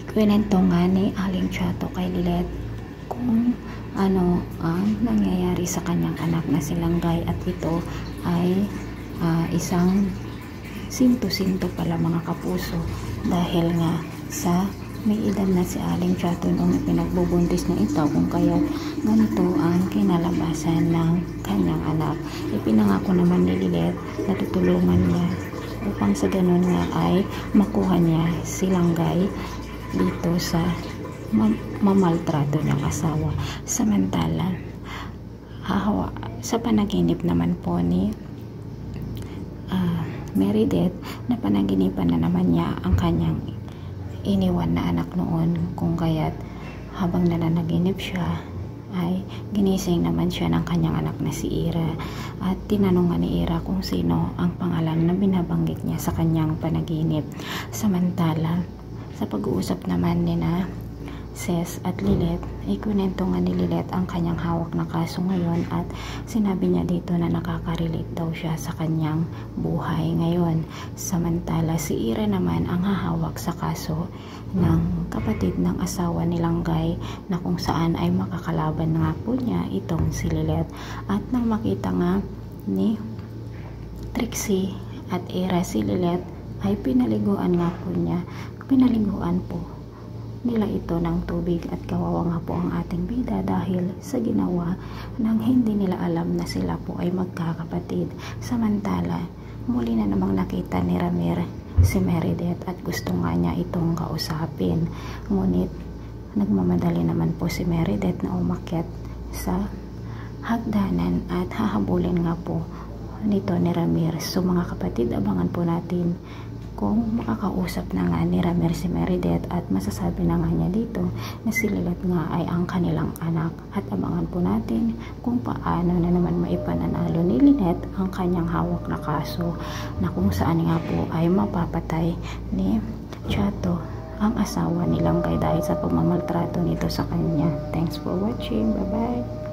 Kwento nga ni Aling Chato kay Lilet kung ano ang nangyayari sa kanyang anak na si Langgay, at ito ay isang sinto-sinto pala mga kapuso, dahil nga sa may edad na si Aling Chato noong ipinagbubuntis na ito, kung kaya ganito ang kinalabasan ng kanyang anak. Ipinangako naman ni Lilet na tutulungan niya upang sa ganun nga ay makuha niya si Langgay dito sa mamaltrato niyang asawa. Samantala, sa panaginip naman po ni Meredith, na panaginipan na naman niya ang kanyang iniwan na anak noon, kung kaya't habang nananaginip siya ay ginising naman siya ng kanyang anak na si Ira, at tinanong ni Ira kung sino ang pangalan na binabanggit niya sa kanyang panaginip. Samantala, sa pag-uusap naman ni na Ses at Lilet, ikunento nga ni Lilet ang kanyang hawak na kaso ngayon, at sinabi niya dito na nakaka-relate daw siya sa kanyang buhay ngayon. Samantala, si Ira naman ang hahawak sa kaso ng kapatid ng asawa ni Langgay, na kung saan ay makakalaban nga po niya itong si Lilet. At nang makita nga ni Trixie at Ira si Lilet, ay pinaliguan po nila ito ng tubig, at kawawa nga po ang ating bida dahil sa ginawa nang hindi nila alam na sila po ay magkakapatid. Samantala, muli na namang nakita ni Ramir si Meredith at gusto nga niya itong kausapin, ngunit nagmamadali naman po si Meredith na umakyat sa hagdanan at hahabulin nga po nito ni Ramir. So mga kapatid, abangan po natin kung makakausap na nga ni Ramir si Meredith, at masasabi na nga niya dito na si Lilet nga ay ang kanilang anak. At abangan po natin kung paano na naman maipananalo ni Lilet ang kanyang hawak na kaso, na kung saan nga po ay mapapatay ni Chato ang asawa ni Langgay dahil sa pagmamaltrato nito sa kanya. Thanks for watching. Bye bye.